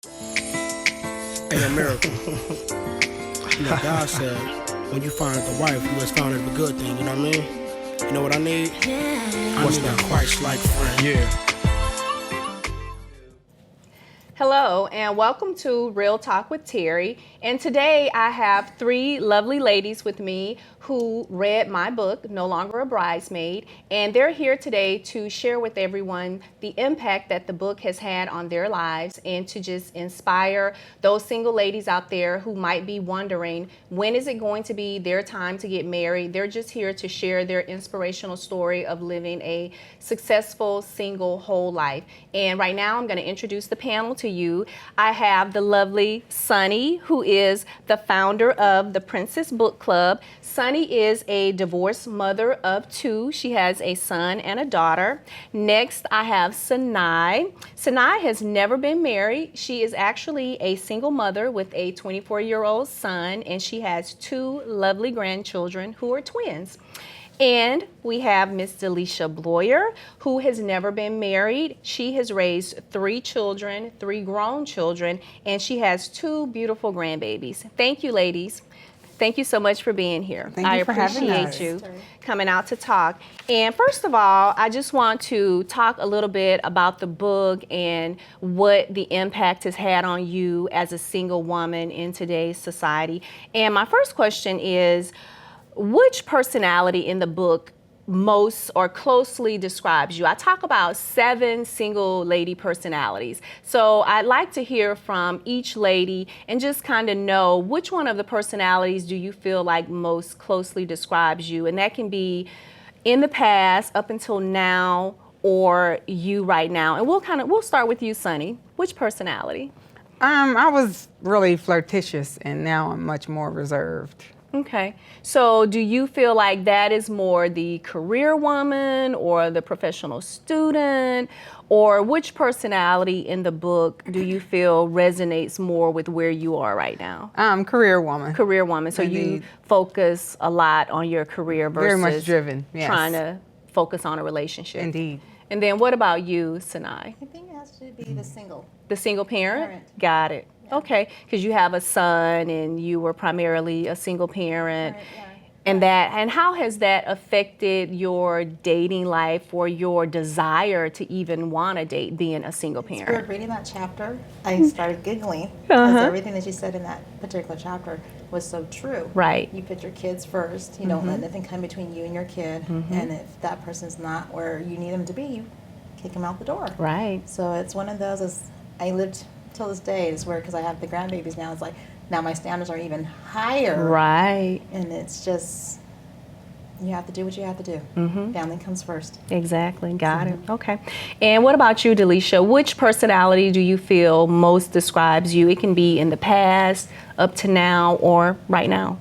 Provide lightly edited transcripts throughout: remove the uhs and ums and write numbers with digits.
Ain't a miracle. God said, when you find the wife, you has found it a good thing, you know what I mean? You know what I need? I need a Christ-like friend. Yeah. Hello and welcome to Real Talk with Terry. And today I have three lovely ladies with me who read my book, No Longer a Bridesmaid. And they're here today to share with everyone the impact that the book has had on their lives and to just inspire those single ladies out there who might be wondering, when is it going to be their time to get married? They're just here to share their inspirational story of living a successful single whole life. And right now I'm going to introduce the panel to you. I have the lovely Sunny, who is the founder of the Princess Book Club. Sunny is a divorced mother of two. She has a son and a daughter. Next, I have Sanai. Sanai has never been married. She is actually a single mother with a 24-year-old son, and she has two lovely grandchildren who are twins. And we have Miss Delisha Bloyer, who has never been married. She has raised three children, three grown children, and she has two beautiful grandbabies. Thank you, ladies. Thank you so much for being here. Thank you for having us. I appreciate you coming out to talk. And first of all, I just want to talk a little bit about the book and what the impact has had on you as a single woman in today's society. And my first question is, which personality in the book most or closely describes you? I talk about 7 single lady personalities. So I'd like to hear from each lady and just kind of know which one of the personalities do you feel like most closely describes you? And that can be in the past, up until now, or you right now. And we'll start with you, Sunny. Which personality? I was really flirtatious, and now I'm much more reserved. Okay. So do you feel like that is more the career woman or the professional student, or which personality in the book do you feel resonates more with where you are right now? Career woman. Career woman. So Indeed. You focus a lot on your career versus Very much driven, yes. trying to focus on a relationship. Indeed. And then what about you, Sanai? I think it has to be the single. The single parent? Parent. Got it. Okay, because you have a son and you were primarily a single parent. Right, yeah. And how has that affected your dating life or your desire to even want to date being a single It's weird parent? reading that chapter. I started giggling because everything that you said in that particular chapter was so true. Right. You put your kids first. You don't let nothing come between you and your kid. And if that person's not where you need them to be, you kick them out the door. Right. So it's one of those. As I lived till this day, is where, because I have the grandbabies now, it's like now my standards are even higher. Right. And it's just, you have to do what you have to do. Family comes first. Exactly. Got it. Okay. And what about you, Delisha? Which personality do you feel most describes you? It can be in the past, up to now, or right now.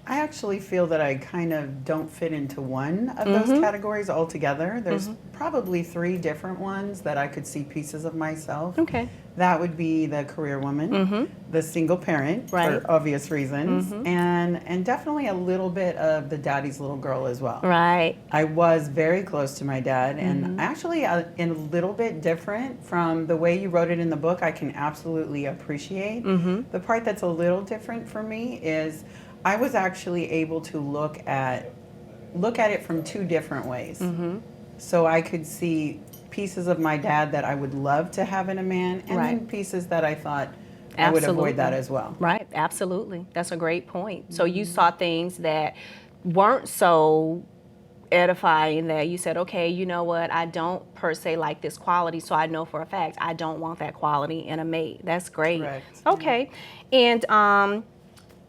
I actually feel that I kind of don't fit into one of those categories altogether. There's probably 3 different ones that I could see pieces of myself. Okay. That would be the career woman, the single parent, Right. for obvious reasons, and definitely a little bit of the daddy's little girl as well. Right. I was very close to my dad, and actually in a little bit different from the way you wrote it in the book. I can absolutely appreciate. The part that's a little different for me is I was actually able to look at it from 2 different ways. So I could see pieces of my dad that I would love to have in a man, and then pieces that I thought I would avoid that as well. Right, absolutely. That's a great point. So you saw things that weren't so edifying that you said, okay, you know what, I don't per se like this quality, so I know for a fact I don't want that quality in a mate. That's great. Correct. Okay. And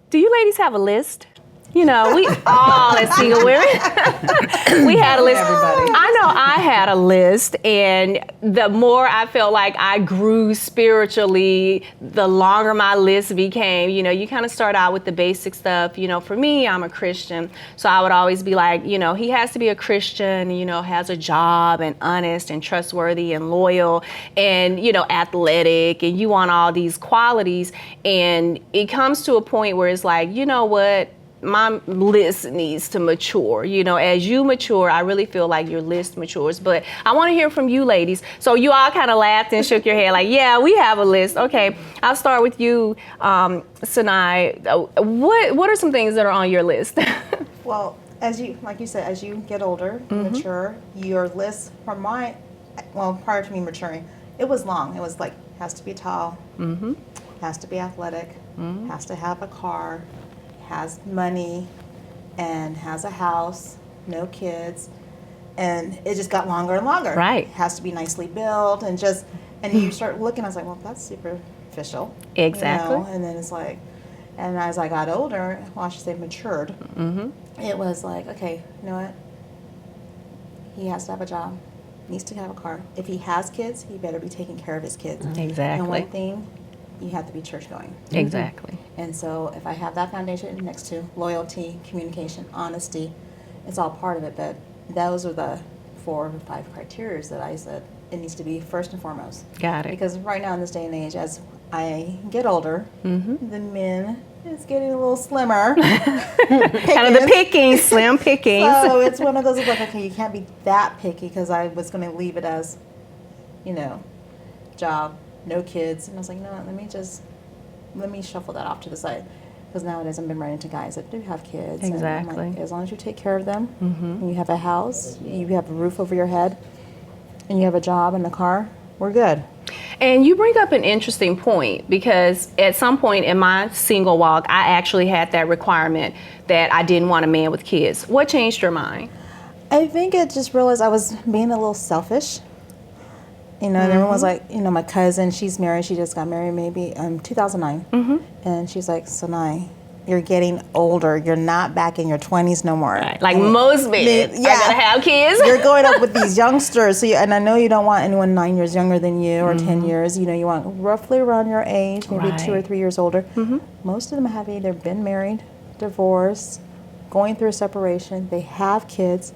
do you ladies have a list? You know, we all as single women, we had a list. Everybody. I know I had a list, and the more I felt like I grew spiritually, the longer my list became. You know, you kind of start out with the basic stuff. You know, for me, I'm a Christian, so I would always be like, you know, he has to be a Christian, you know, has a job and honest and trustworthy and loyal and, you know, athletic, and you want all these qualities. And it comes to a point where it's like, you know what? my list needs to mature. You know, as you mature, I really feel like your list matures. But I want to hear from you ladies. So you all kind of laughed and shook your head like, yeah, we have a list. Okay, I'll start with you, Sanai. What are some things that are on your list? Well, like you said, as you get older, mature, your list prior to me maturing, it was long. It was like, has to be tall, has to be athletic, has to have a car, has money, and has a house, no kids. And it just got longer and longer. Right. Has to be nicely built, and you start looking, I was like, well, that's superficial. Exactly. You know? And then it's like, and as I got older, well, I should say matured, it was like, okay, you know what? He has to have a job, needs to have a car. If he has kids, he better be taking care of his kids. Exactly. And one thing, you have to be church going. Exactly. And so if I have that foundation next to loyalty, communication, honesty, it's all part of it. But those are the 4 or 5 criteria that I said it needs to be first and foremost. Got it. Because right now in this day and age, as I get older, the men is getting a little slimmer. Kind of the pickings, slim pickings. So it's one of those like, okay, you can't be that picky, because I was going to leave it as, you know, job, no kids. And I was like, no, let me shuffle that off to the side. Because nowadays I've been running into guys that do have kids. Exactly. And I'm like, as long as you take care of them, and you have a house, you have a roof over your head, and you have a job and a car, we're good. And you bring up an interesting point, because at some point in my single walk, I actually had that requirement that I didn't want a man with kids. What changed your mind? I think I just realized I was being a little selfish. You know, and everyone was like, you know, my cousin, she's married. She just got married maybe 2009. And she's like, Sanai, you're getting older. You're not back in your 20s no more. Right. Like most men are going to have kids. You're going up with these youngsters. So and I know you don't want anyone 9 years younger than you or 10 years. You know, you want roughly around your age, maybe 2 or 3 years older. Most of them have either been married, divorced, going through a separation. They have kids.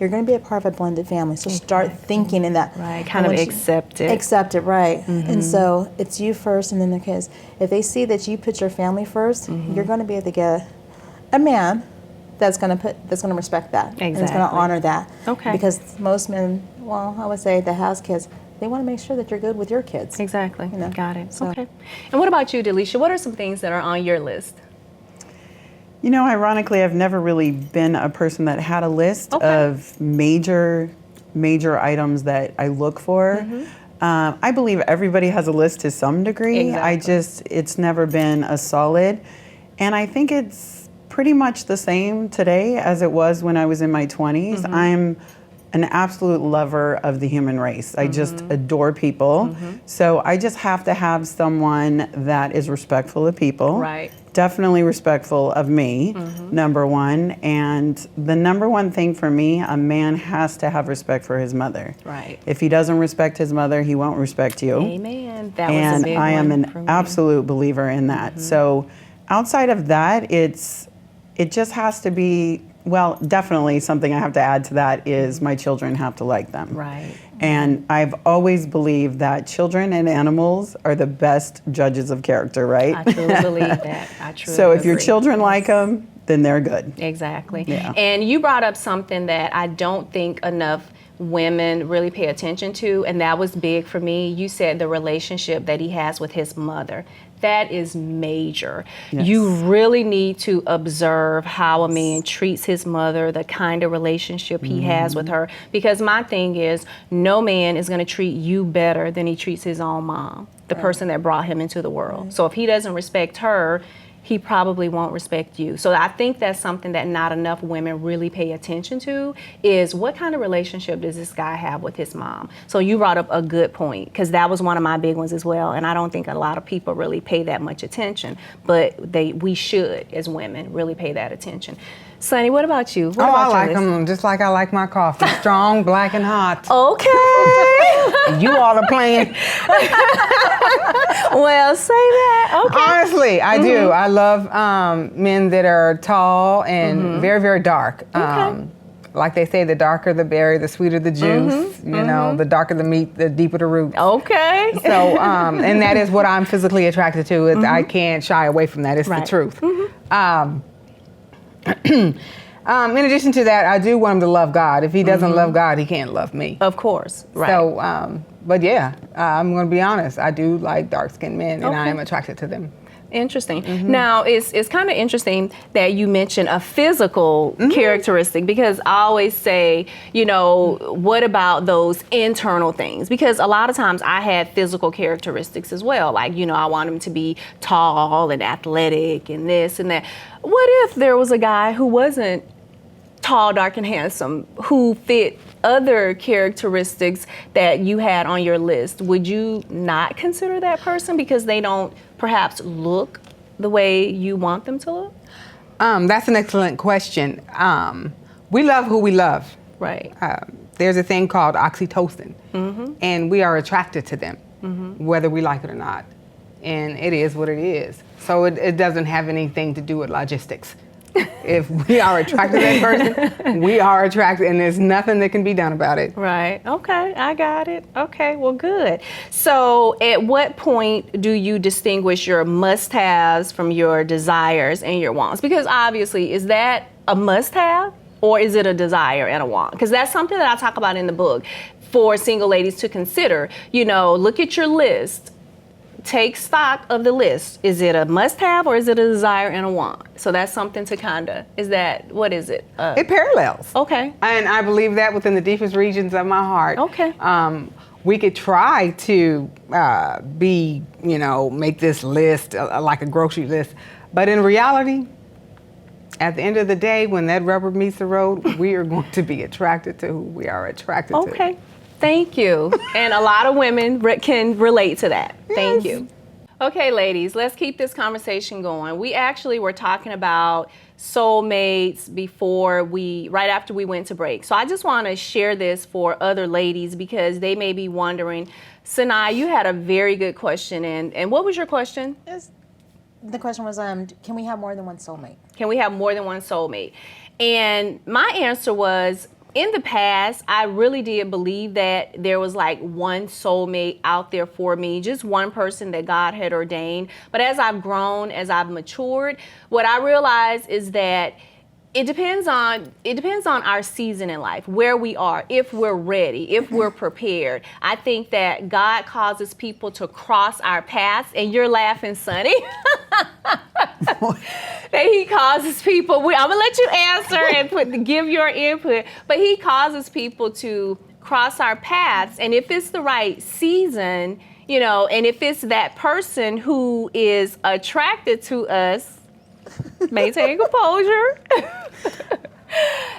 You're going to be a part of a blended family. So start thinking in that. Right, kind of accept it. Accept it, right. And so it's you first and then the kids. If they see that you put your family first, you're going to be able to get a man that's going to respect that. Exactly. And is going to honor that. Okay. Because most men, well, I would say that has kids, they want to make sure that you're good with your kids. Exactly. You know? Got it. So- Okay. And what about you, Delisha? What are some things that are on your list? You know, ironically, I've never really been a person that had a list of major items that I look for. I believe everybody has a list to some degree. Exactly. It's never been a solid. And I think it's pretty much the same today as it was when I was in my 20s. I'm an absolute lover of the human race. I just adore people. So I just have to have someone that is respectful of people. Right. Definitely respectful of me, number one. And the number one thing for me, a man has to have respect for his mother. Right. If he doesn't respect his mother, he won't respect you. Amen. That was And a big I am one for an me. absolute believer in that. So outside of that, it just has to be, well, definitely something I have to add to that is my children have to like them. Right. And I've always believed that children and animals are the best judges of character, right? I truly believe that. I truly So if your agree. children like them, then they're good. Exactly. Yeah. And you brought up something that I don't think enough women really pay attention to, and that was big for me. You said the relationship that he has with his mother. That is major. Yes. You really need to observe how a man treats his mother, the kind of relationship he has with her. Because my thing is, no man is going to treat you better than he treats his own mom, the person that brought him into the world. So if he doesn't respect her, he probably won't respect you. So I think that's something that not enough women really pay attention to, is what kind of relationship does this guy have with his mom? So you brought up a good point, because that was one of my big ones as well. And I don't think a lot of people really pay that much attention, but we should, as women, really pay that attention. Sonny, what about you? What I about like your list? them just like I like my coffee. Strong, black, and hot. Okay. You all are playing. Well, say that. Okay. Honestly, I do. I love men that are tall and very, very dark. Like they say, the darker the berry, the sweeter the juice. You know, the darker the meat, the deeper the root. Okay. So, and that is what I'm physically attracted to. I can't shy away from that. It's the truth. In addition to that, I do want him to love God. If he doesn't love God, he can't love me. Of course, right. So, but yeah, I'm going to be honest. I do like dark-skinned men, and I am attracted to them. Interesting. Now, it's kind of interesting that you mentioned a physical characteristic, because I always say, you know, what about those internal things? Because a lot of times I had physical characteristics as well. Like, you know, I want him to be tall and athletic and this and that. What if there was a guy who wasn't tall, dark, and handsome, who fit other characteristics that you had on your list? Would you not consider that person because they don't perhaps look the way you want them to look? That's an excellent question. We love who we love. Right. There's a thing called oxytocin, and we are attracted to them, whether we like it or not. And it is what it is. So it doesn't have anything to do with logistics. If we are attracted to that person, we are attracted, and there's nothing that can be done about it. Right. Okay, I got it. Okay, well, good. So at what point do you distinguish your must-haves from your desires and your wants? Because obviously, is that a must-have or is it a desire and a want? Because that's something that I talk about in the book for single ladies to consider. You know, look at your list. Take stock of the list. Is it a must-have or is it a desire and a want? So that's something to what is it? It parallels. Okay. And I believe that within the deepest regions of my heart. Okay. We could try to make this list like a grocery list. But in reality, at the end of the day, when that rubber meets the road, we are going to be attracted to who we are attracted to. Okay. Thank you. And a lot of women can relate to that. Yes. Thank you. Okay, ladies, let's keep this conversation going. We actually were talking about soulmates right after we went to break. So I just want to share this for other ladies because they may be wondering. Sanai, you had a very good question. And what was your question? The question was, can we have more than one soulmate? Can we have more than one soulmate? And my answer was, in the past, I really did believe that there was like one soulmate out there for me, just one person that God had ordained. But as I've grown, as I've matured, what I realized is that it depends on our season in life, where we are, if we're ready, if we're prepared. I think that God causes people to cross our paths, and you're laughing, Sonny. That he causes people, I'm gonna let you answer and give your input, but he causes people to cross our paths, and if it's the right season, and if it's that person who is attracted to us, maintain composure,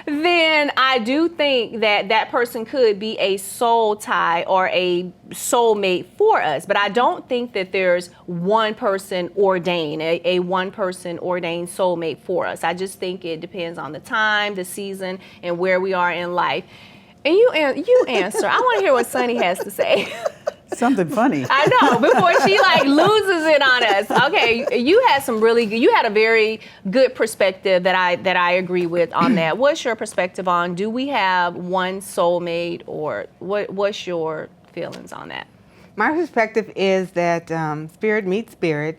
then I do think that person could be a soul tie or a soulmate for us. But I don't think that there's one person ordained, a one person ordained soulmate for us. I just think it depends on the time, the season, and where we are in life. And you answer. I want to hear what Sunny has to say. Something funny. I know, before she loses it on us. Okay, you had a very good perspective that I agree with on that. What's your perspective on, do we have one soulmate, or what's your feelings on that? My perspective is that spirit meets spirit.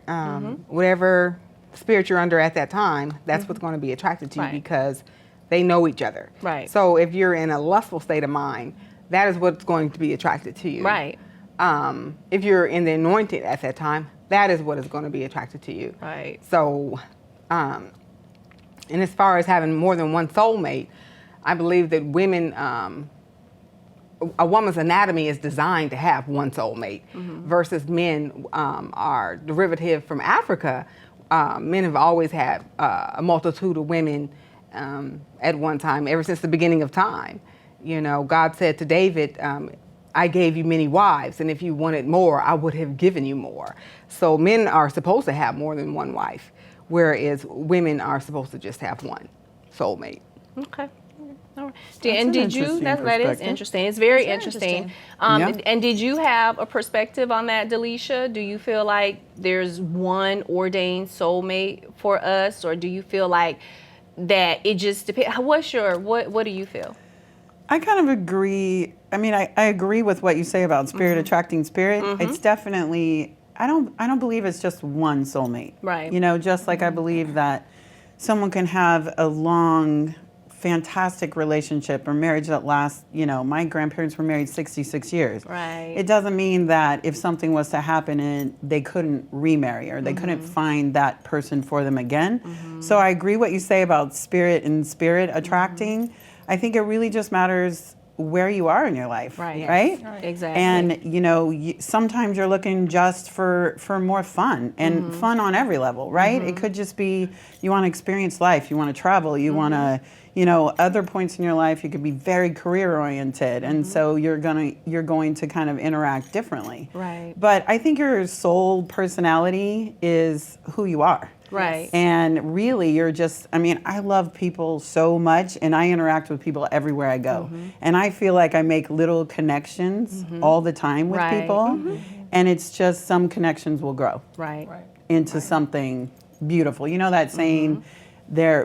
Whatever spirit you're under at that time, that's what's going to be attracted to you because they know each other. Right. So if you're in a lustful state of mind, that is what's going to be attracted to you. Right. If you're in the anointed at that time, that is what is going to be attracted to you. Right. So, and as far as having more than one soulmate, I believe that women, a woman's anatomy is designed to have one soulmate, versus men are derivative from Africa. Men have always had a multitude of women at one time, ever since the beginning of time. God said to David, I gave you many wives, and if you wanted more, I would have given you more. So men are supposed to have more than one wife, whereas women are supposed to just have one soulmate. Okay. All right. That is interesting. It's very interesting. And did you have a perspective on that, Delisha? Do you feel like there's one ordained soulmate for us, or do you feel like that it just depends? What do you feel? I kind of agree. I mean, I agree with what you say about spirit attracting spirit. It's definitely, I don't believe it's just one soulmate. Right. Just like I believe that someone can have a long, fantastic relationship or marriage that lasts, my grandparents were married 66 years. Right. It doesn't mean that if something was to happen and they couldn't remarry or they couldn't find that person for them again. So I agree what you say about spirit and spirit attracting. I think it really just matters where you are in your life, Right. right? Exactly. And sometimes you're looking just for more fun and fun on every level, right? It could just be you want to experience life, you want to travel, you want to, other points in your life you could be very career oriented, and so you're going to kind of interact differently. Right. But I think your soul personality is who you are. Right. And really, I love people so much, and I interact with people everywhere I go. And I feel like I make little connections all the time with Right. people. And it's just some connections will grow Right. into something beautiful. You know that saying,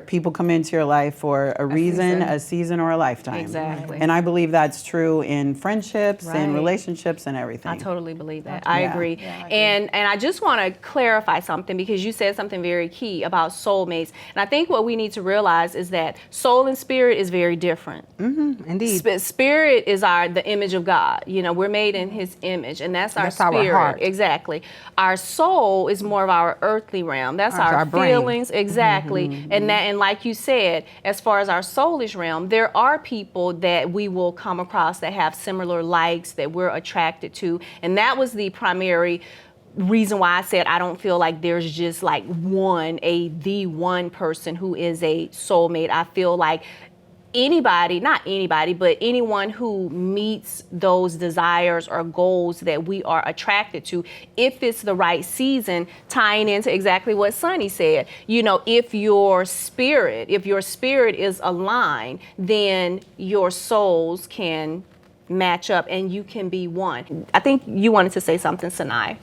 people come into your life for a reason, a season, or a lifetime. Exactly. And I believe that's true in friendships Right. and relationships and everything. I totally believe that. I agree. And I just want to clarify something, because you said something very key about soulmates. And I think what we need to realize is that soul and spirit is very different. Indeed. Spirit is the image of God. We're made in His image, and that's our Our spirit. heart. Exactly. Our soul is more of our earthly realm. That's our brain. feelings. Exactly. And like you said, as far as our soulish realm, there are people that we will come across that have similar likes that we're attracted to, and that was the primary reason why I said I don't feel like there's just like the one person who is a soulmate. I feel like not anybody, but anyone who meets those desires or goals that we are attracted to, if it's the right season, tying into exactly what Sunny said. If your spirit is aligned, then your souls can match up and you can be one. I think you wanted to say something, Sanai.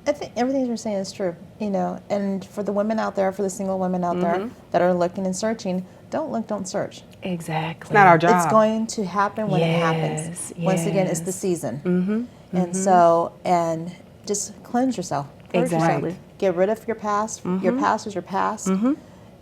I think everything you're saying is true, and for the women out there, for the single women out there that are looking and searching, don't look, don't search. Exactly. It's not our job. It's going to happen when it happens. Once again, it's the season. And so, just cleanse yourself. Purge Exactly. yourself. Get rid of your past. Your past is your past.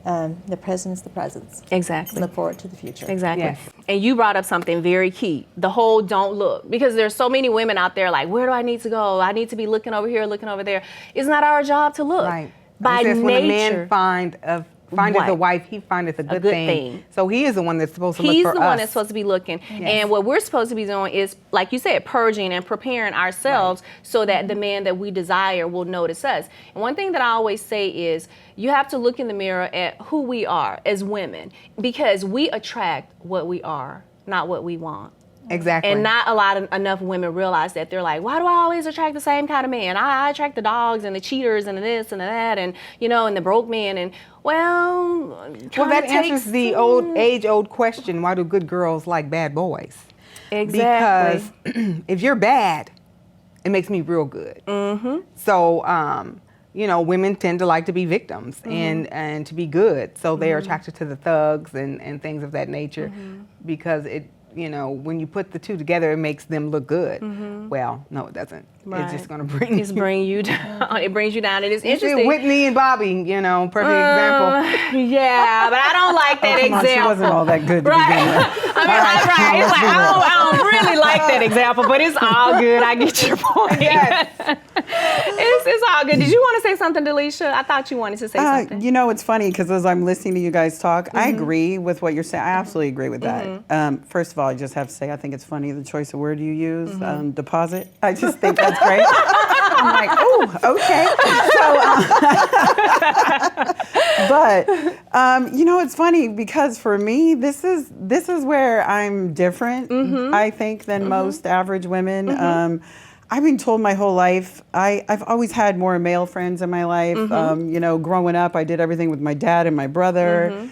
The present is the present. Exactly. Look forward to the future. Exactly. Yes. And you brought up something very key, the whole don't look. Because there's so many women out there like, where do I need to go? I need to be looking over here, looking over there. It's not our job to look. Right. By It says nature. when a man findeth Right. a wife, he findeth a good good thing. thing. So he is the one that's supposed to He's look for the us. one that's supposed to be looking. And what we're supposed to be doing is, like you said, purging and preparing ourselves so that the man that we desire will notice us. And one thing that I always say is you have to look in the mirror at who we are as women, because we attract what we are, not what we want. Exactly. And not enough women realize that. They're like, why do I always attract the same kind of man? I attract the dogs and the cheaters and the this and the that and and the broke man. And that answers the age-old question: why do good girls like bad boys? Exactly. Because if you're bad, it makes me real good. So women tend to like to be victims and to be good. So they're attracted to the thugs and things of that nature because when you put the two together, it makes them look good. Well, no, it doesn't. Right. It's just going to bring you down. It brings you down. It is You see interesting. Whitney and Bobby, perfect example. Yeah, but I don't like that Come on, example. she wasn't all that good to Right. begin with. Right. It's like, I don't really like that example, but it's all good. I get your point. Yes. It's all good. Did you want to say something, Delisha? I thought you wanted to say something. It's funny because as I'm listening to you guys talk, I agree with what you're saying. I absolutely agree with that. First of all, I just have to say, I think it's funny the choice of word you use, deposit. I just think that's great. I'm like, oh, okay. But it's funny because for me, this is where I'm different, I think, than most average women. I've been told my whole life, I've always had more male friends in my life. Growing up, I did everything with my dad and my brother.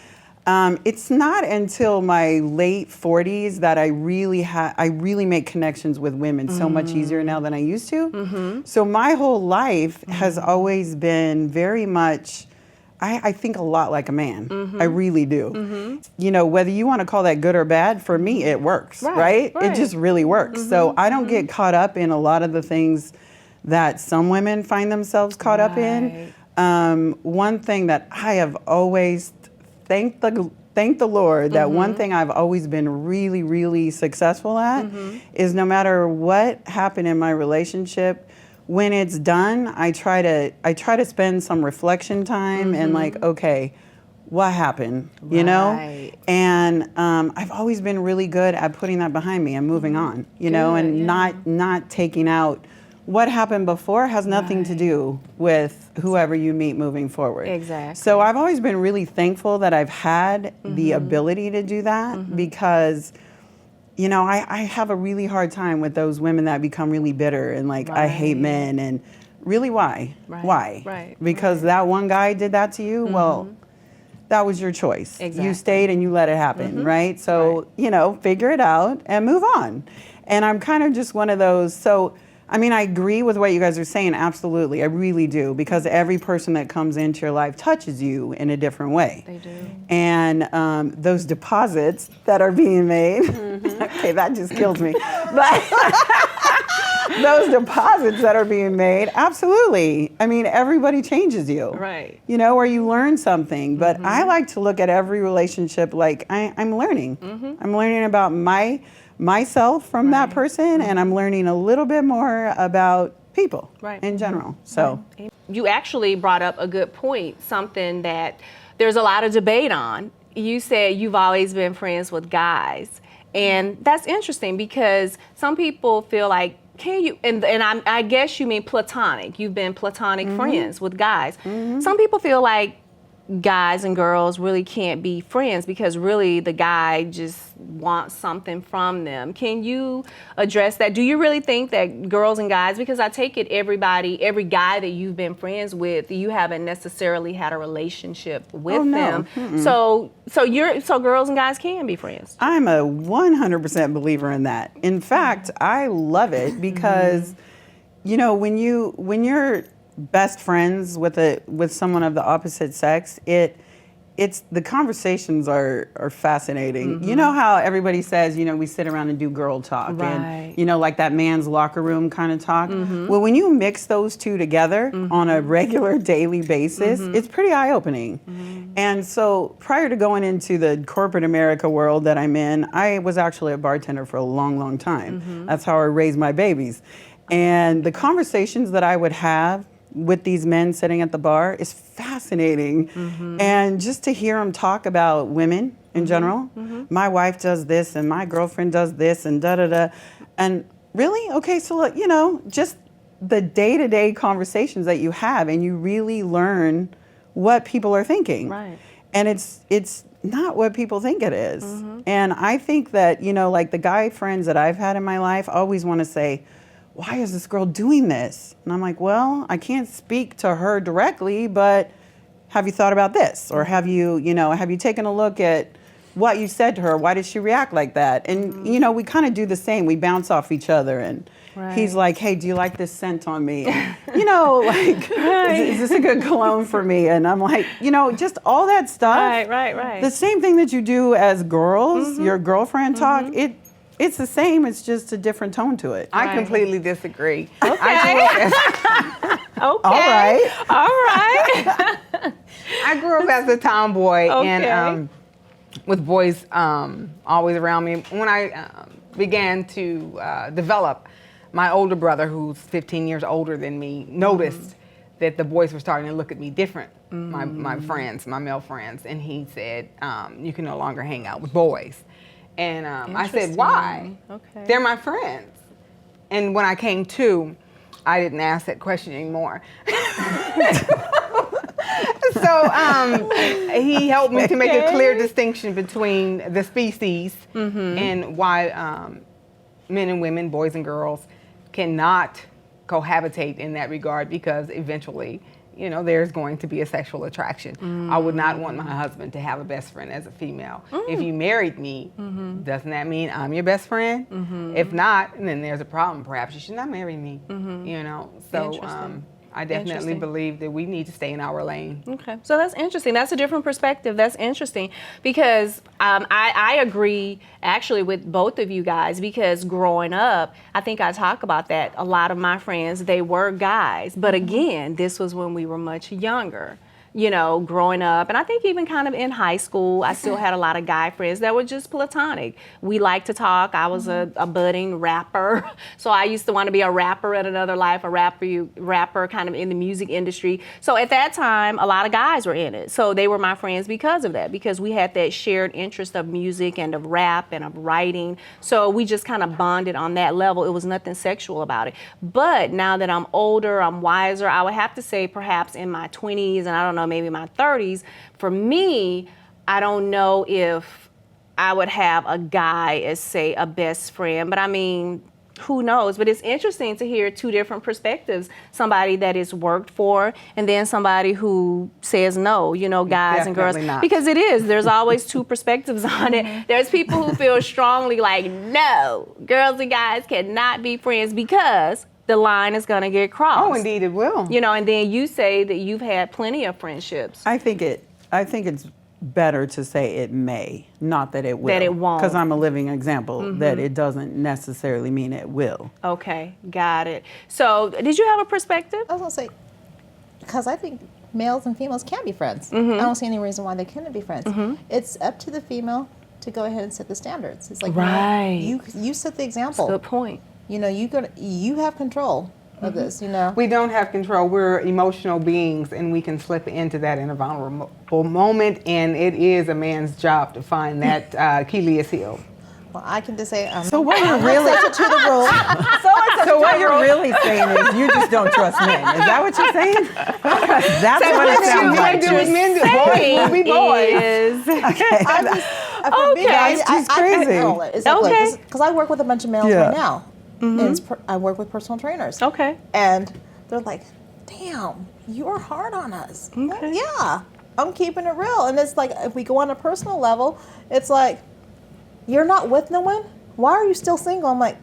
It's not until my late 40s that I really make connections with women so much easier now than I used to. So my whole life has always been very much, I think a lot like a man. I really do. Whether you want to call that good or bad, for me it works, right? It just really works. So I don't get caught up in a lot of the things that some women find themselves caught up in. One thing that I have always thank the Lord that one thing I've always been really, really successful at is no matter what happened in my relationship, when it's done, I try to spend some reflection time and like, okay, what happened, you know? And I've always been really good at putting that behind me and moving on, you know, and not taking out what happened before has nothing to do with whoever you meet moving forward. Exactly. So I've always been really thankful that I've had the ability to do that because, you know, I have a really hard time with those women that become really bitter and like, I hate men and really why? Why? Right. Because that one guy did that to you? Well, that was your choice. Exactly. You stayed and you let it happen, right? So, you know, figure it out and move on. And I'm kind of just one of those. So, I mean, I agree with what you guys are saying, absolutely. I really do, because every person that comes into your life touches you in a different way. They do. And those deposits that are being made, okay, that just kills me. But those deposits that are being made, absolutely. I mean, everybody changes you. Right. You know, or you learn something. But I like to look at every relationship like I'm learning. I'm learning about myself from that person, and I'm learning a little bit more about people in general. So You actually brought up a good point, something that there's a lot of debate on. You said you've always been friends with guys, and that's interesting because some people feel like, can you, and I guess you mean platonic. You've been platonic friends with guys. Some people feel like guys and girls really can't be friends because really the guy just wants something from them. Can you address that? Do you really think that girls and guys, because I take it every guy that you've been friends with, you haven't necessarily had a relationship with them. So girls and guys can be friends. I'm a 100% believer in that. In fact, I love it because, you know, when you're best friends with someone of the opposite sex, it's the conversations are fascinating. You know how everybody says, you know, we sit around and do girl talk and, you know, like that man's locker room kind of talk. Well, when you mix those two together on a regular daily basis, it's pretty eye-opening. And so prior to going into the corporate America world that I'm in, I was actually a bartender for a long, long time. That's how I raised my babies. And the conversations that I would have with these men sitting at the bar is fascinating. And just to hear them talk about women in general, my wife does this and my girlfriend does this and da-da-da. And really? Okay, so look, you know, just the day-to-day conversations that you have, and you really learn what people are thinking. Right. And it's not what people think it is. And I think that, you know, like the guy friends that I've had in my life always want to say, why is this girl doing this? And I'm like, well, I can't speak to her directly, but have you thought about this? Or have you taken a look at what you said to her? Why did she react like that? And, you know, we kind of do the same. We bounce off each other. And he's like, hey, do you like this scent on me? And, you know, like, is this a good cologne for me? And I'm like, you know, just all that stuff. Right. The same thing that you do as girls, your girlfriend talk, it's the same, it's just a different tone to it. I completely disagree. Okay. All right. I grew up as a tomboy and with boys always around me. When I began to develop, my older brother, who's 15 years older than me, noticed that the boys were starting to look at me different, my friends, my male friends, and he said, you can no longer hang out with boys. And I said, why? Okay. They're my friends. And when I came to, I didn't ask that question anymore. So he helped me to make a clear distinction between the species and why men and women, boys and girls, cannot cohabitate in that regard, because eventually, you know, there's going to be a sexual attraction. I would not want my husband to have a best friend as a female. If you married me, doesn't that mean I'm your best friend? If not, then there's a problem. Perhaps you should not marry me, you know? So I definitely believe that we need to stay in our lane. Okay, so that's interesting. That's a different perspective. That's interesting because I agree actually with both of you guys, because growing up, I think I talk about that. A lot of my friends, they were guys, but again, this was when we were much younger. you know, growing up. And I think even kind of in high school, I still had a lot of guy friends that were just platonic. We liked to talk. I was a budding rapper. So I used to want to be a rapper in another life, a rapper kind of in the music industry. So at that time, a lot of guys were in it. So they were my friends because of that, because we had that shared interest of music and of rap and of writing. So we just kind of bonded on that level. It was nothing sexual about it. But now that I'm older, I'm wiser, I would have to say perhaps in my 20s and I don't know, maybe my 30s, for me, I don't know if I would have a guy as, say, a best friend. But I mean, who knows? But it's interesting to hear two different perspectives. Somebody that is worked for, and then somebody who says no, you know, guys and girls. Definitely not. Because it is. There's always two perspectives on it. There's people who feel strongly like, no, girls and guys cannot be friends because the line is going to get crossed. Oh, indeed it will. You know, and then you say that you've had plenty of friendships. I think it's better to say it may, not that it will. That it won't. Because I'm a living example that it doesn't necessarily mean it will. Okay, got it. So, did you have a perspective? I was gonna say, because I think males and females can be friends. I don't see any reason why they couldn't be friends. It's up to the female to go ahead and set the standards. It's like, Right. you set the example. Good point. You know, you have control of this. You know, We don't have control. We're emotional beings, and we can slip into that in a vulnerable moment. And it is a man's job to find that Achilles heel. well, I can just say, So what you're really to the rule. So what you're really saying is you just don't trust men. Is that what you're saying? That's what it sounds like. do with men, boys will be boys. Is For me, Okay. She's crazy. It's Okay. because I work with a bunch of males Yeah. right now. And I work with personal trainers. okay. And they're like, damn, you are hard on us. Okay. Yeah, I'm keeping it real. And it's like, if we go on a personal level, it's like, you're not with no one? Why are you still single? I'm like,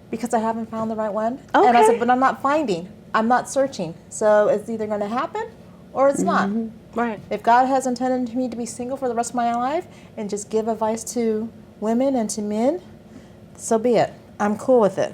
because I haven't found the right one. And I Okay. said, but I'm not finding. I'm not searching. So it's either going to happen or it's not. Right. If God has intended me to be single for the rest of my life and just give advice to women and to men, so be it. I'm cool with it.